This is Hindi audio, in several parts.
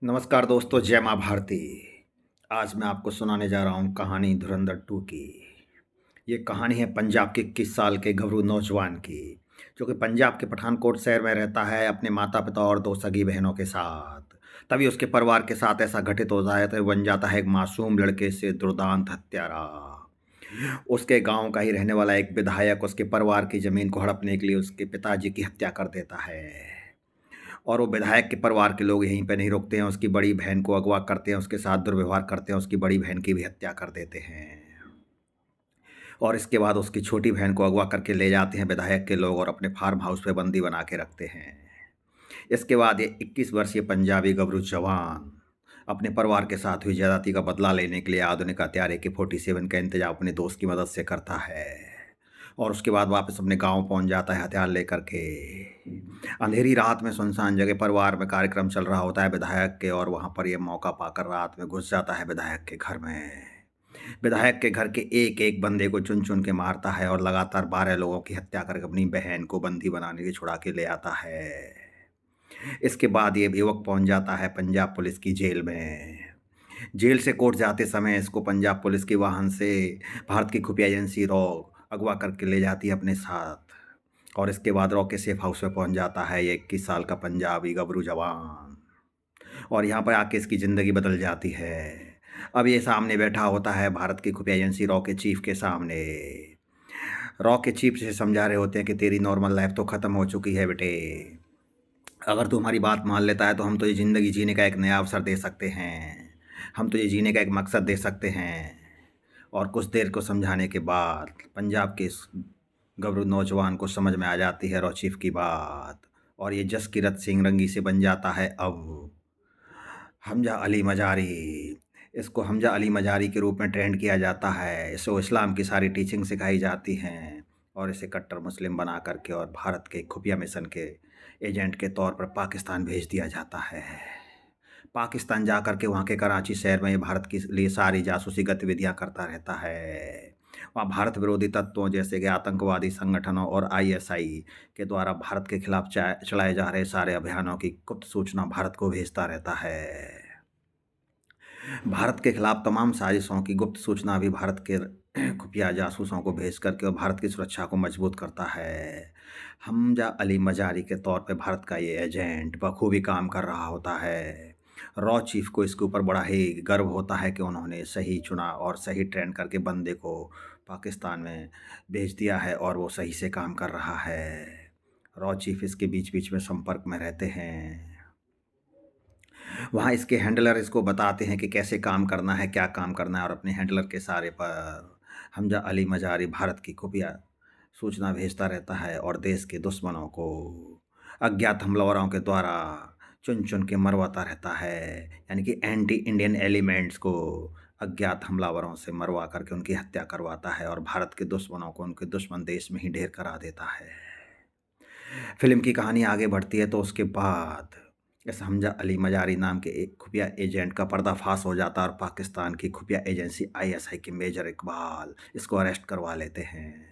नमस्कार दोस्तों, जय माँ भारती। आज मैं आपको सुनाने जा रहा हूँ कहानी धुरंधर 2 की। ये कहानी है पंजाब के 21 साल के घबरू नौजवान की, जो कि पंजाब के पठानकोट शहर में रहता है अपने माता-पिता और 2 सगी बहनों के साथ। तभी उसके परिवार के साथ ऐसा घटित हो जाता है, बन जाता है एक मासूम लड़के से दुर्दांत हत्यारा। उसके गाँव का ही रहने वाला एक विधायक उसके परिवार की ज़मीन को हड़पने के लिए उसके पिताजी की हत्या कर देता है। और वो विधायक के परिवार के लोग यहीं पे नहीं रुकते हैं, उसकी बड़ी बहन को अगवा करते हैं, उसके साथ दुर्व्यवहार करते हैं, उसकी बड़ी बहन की भी हत्या कर देते हैं। और इसके बाद उसकी छोटी बहन को अगवा करके ले जाते हैं विधायक के लोग और अपने फार्म हाउस पे बंदी बना के रखते हैं। इसके बाद ये 21 वर्षीय पंजाबी गबरू जवान अपने परिवार के साथ हुई ज्यादती का बदला लेने के लिए आधुनिक हथियार AK-47 का इंतजाम अपने दोस्त की मदद से करता है। और उसके बाद वापस अपने गाँव पहुँच जाता है हथियार लेकर के। अंधेरी रात में सुनसान जगह परिवार में कार्यक्रम चल रहा होता है विधायक के, और वहाँ पर ये मौका पाकर रात में घुस जाता है विधायक के घर में। विधायक के घर के एक-एक बंदे को चुन-चुन के मारता है और लगातार 12 लोगों की हत्या करके अपनी बहन को बंदी बनाने के लिए छुड़ा के ले आता है। इसके बाद ये युवक पहुँच जाता है पंजाब पुलिस की जेल में। जेल से कोर्ट जाते समय इसको पंजाब पुलिस के वाहन से भारत की खुफिया एजेंसी रॉ अगवा करके ले जाती है अपने साथ। और इसके बाद रॉ के सेफ हाउस में पहुंच जाता है ये 21 साल का पंजाबी गबरू जवान। और यहाँ पर आके इसकी ज़िंदगी बदल जाती है। अब ये सामने बैठा होता है भारत की खुफिया एजेंसी रॉ के चीफ के सामने। रॉ के चीफ से समझा रहे होते हैं कि तेरी नॉर्मल लाइफ तो ख़त्म हो चुकी है बेटे। अगर तू हमारी बात मान लेता है तो हम तुझे ज़िंदगी जीने का एक नया अवसर दे सकते हैं। हम तुझे जीने का एक मकसद दे सकते हैं। और कुछ देर को समझाने के बाद पंजाब के इस गबरू नौजवान को समझ में आ जाती है रॉ चीफ की बात। और ये जसकीरत सिंह रंगी से बन जाता है अब हमजा अली मज़ारी। इसको हमजा अली मज़ारी के रूप में ट्रेंड किया जाता है। इसको इस्लाम की सारी टीचिंग सिखाई जाती हैं और इसे कट्टर मुस्लिम बना करके और भारत के खुफिया मिशन के एजेंट के तौर पर पाकिस्तान भेज दिया जाता है। पाकिस्तान जा कर के वहाँ के कराची शहर में ये भारत के लिए सारी जासूसी गतिविधियाँ करता रहता है। वहाँ भारत विरोधी तत्वों जैसे कि आतंकवादी संगठनों और ISI के द्वारा भारत के खिलाफ चलाए जा रहे सारे अभियानों की गुप्त सूचना भारत को भेजता रहता है। भारत के खिलाफ तमाम साजिशों की गुप्त सूचना भी भारत के खुफिया जासूसों को भेज करके और भारत की सुरक्षा को मजबूत करता है। हमजा अली मज़ारी के तौर पे भारत का ये एजेंट बखूबी काम कर रहा होता है। रॉ चीफ को इसके ऊपर बड़ा ही गर्व होता है कि उन्होंने सही चुना और सही ट्रेन करके बंदे को पाकिस्तान में भेज दिया है और वो सही से काम कर रहा है। रॉ चीफ इसके बीच-बीच में संपर्क में रहते हैं। वहाँ इसके हैंडलर इसको बताते हैं कि कैसे काम करना है, क्या काम करना है, और अपने हैंडलर के सहारे पर हमजा अली मज़ारी भारत की खुफिया सूचना भेजता रहता है और देश के दुश्मनों को अज्ञात हमलावरों के द्वारा चुन-चुन के मरवाता रहता है। यानी कि एंटी इंडियन एलिमेंट्स को अज्ञात हमलावरों से मरवा करके उनकी हत्या करवाता है और भारत के दुश्मनों को उनके दुश्मन देश में ही ढेर करा देता है। फ़िल्म की कहानी आगे बढ़ती है तो उसके बाद इस हमजा अली मज़ारी नाम के एक खुफिया एजेंट का पर्दाफ़ाश हो जाता है और पाकिस्तान की खुफिया एजेंसी ISI के मेजर इकबाल इसको अरेस्ट करवा लेते हैं।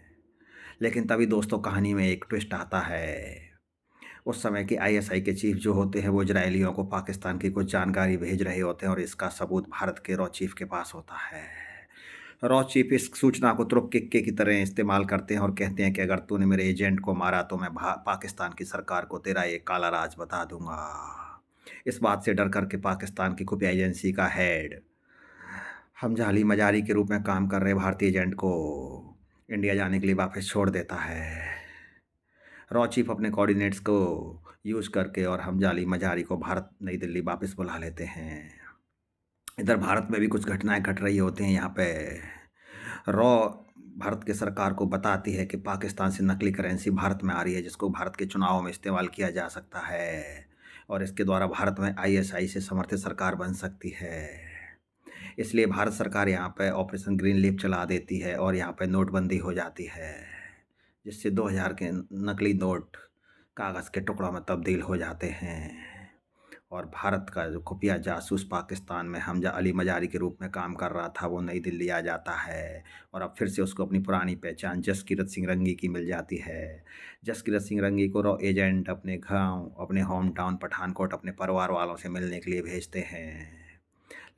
लेकिन तभी दोस्तों कहानी में एक ट्विस्ट आता है। उस समय के ISI के चीफ जो होते हैं वो इजरायलियों को पाकिस्तान की कुछ जानकारी भेज रहे होते हैं और इसका सबूत भारत के रॉ चीफ के पास होता है। रॉ चीफ इस सूचना को तुरंत किक्के की तरह इस्तेमाल करते हैं और कहते हैं कि अगर तूने मेरे एजेंट को मारा तो मैं पाकिस्तान की सरकार को तेरा ये काला राज बता दूंगा। इस बात से डर करके पाकिस्तान की खुफिया एजेंसी का हेड हमजा अली मज़ारी के रूप में काम कर रहे भारतीय एजेंट को इंडिया जाने के लिए वापस छोड़ देता है। रॉ चीफ अपने कोऑर्डिनेट्स को यूज़ करके और हमजा अली मज़ारी को भारत नई दिल्ली वापस बुला लेते हैं। इधर भारत में भी कुछ घटनाएं घट रही होती हैं। यहाँ पे रॉ भारत की सरकार को बताती है कि पाकिस्तान से नकली करेंसी भारत में आ रही है जिसको भारत के चुनाव में इस्तेमाल किया जा सकता है और इसके द्वारा भारत में ISI से समर्थित सरकार बन सकती है। इसलिए भारत सरकार यहाँ पे ऑपरेशन ग्रीन लीफ चला देती है और यहाँ पे नोटबंदी हो जाती है, जिससे 2000 के नकली नोट कागज़ के टुकड़ों में तब्दील हो जाते हैं और भारत का जो खुफिया जासूस पाकिस्तान में हमजा अली मज़ारी के रूप में काम कर रहा था, वो नई दिल्ली आ जाता है और अब फिर से उसको अपनी पुरानी पहचान जसकीरत सिंह रंगी की मिल जाती है। जसकीरत सिंह रंगी को रॉ एजेंट अपने गाँव, अपने होम टाउन पठानकोट अपने परिवार वालों से मिलने के लिए भेजते हैं।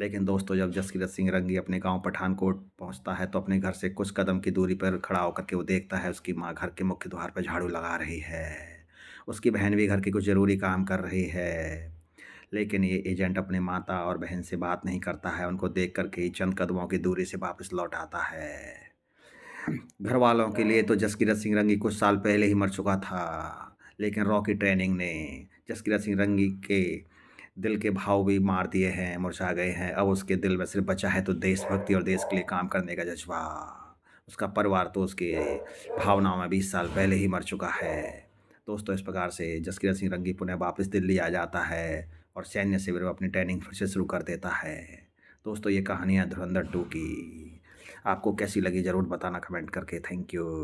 लेकिन दोस्तों, जब जसकीरत सिंह रंगी अपने गाँव पठानकोट पहुँचता है तो अपने घर से कुछ कदम की दूरी पर खड़ा होकर के वो देखता है उसकी माँ घर के मुख्य द्वार पर झाड़ू लगा रही है। उसकी बहन भी घर के कुछ ज़रूरी काम कर रही है। लेकिन ये एजेंट अपने माता और बहन से बात नहीं करता है, उनको देख कर के ही चंद कदमों की दूरी से वापस लौट आता है। घर वालों के लिए तो जसकीरत सिंह रंगी कुछ साल पहले ही मर चुका था, लेकिन रॉ की ट्रेनिंग ने जसकीरत सिंह रंगी के दिल के भाव भी मार दिए हैं, मुरझा गए हैं। अब उसके दिल में सिर्फ बचा है तो देशभक्ति और देश के लिए काम करने का जज़्बा। उसका परिवार तो उसके भावनाओं में 20 साल पहले ही मर चुका है। दोस्तों, इस प्रकार से जसकीरत सिंह रंगी पुनः वापस दिल्ली आ जाता है और सैन्य शिविर में अपनी ट्रेनिंग फिर से शुरू कर देता है। दोस्तों, ये कहानी है धुरंधर 2 की। आपको कैसी लगी ज़रूर बताना कमेंट करके। Thank you.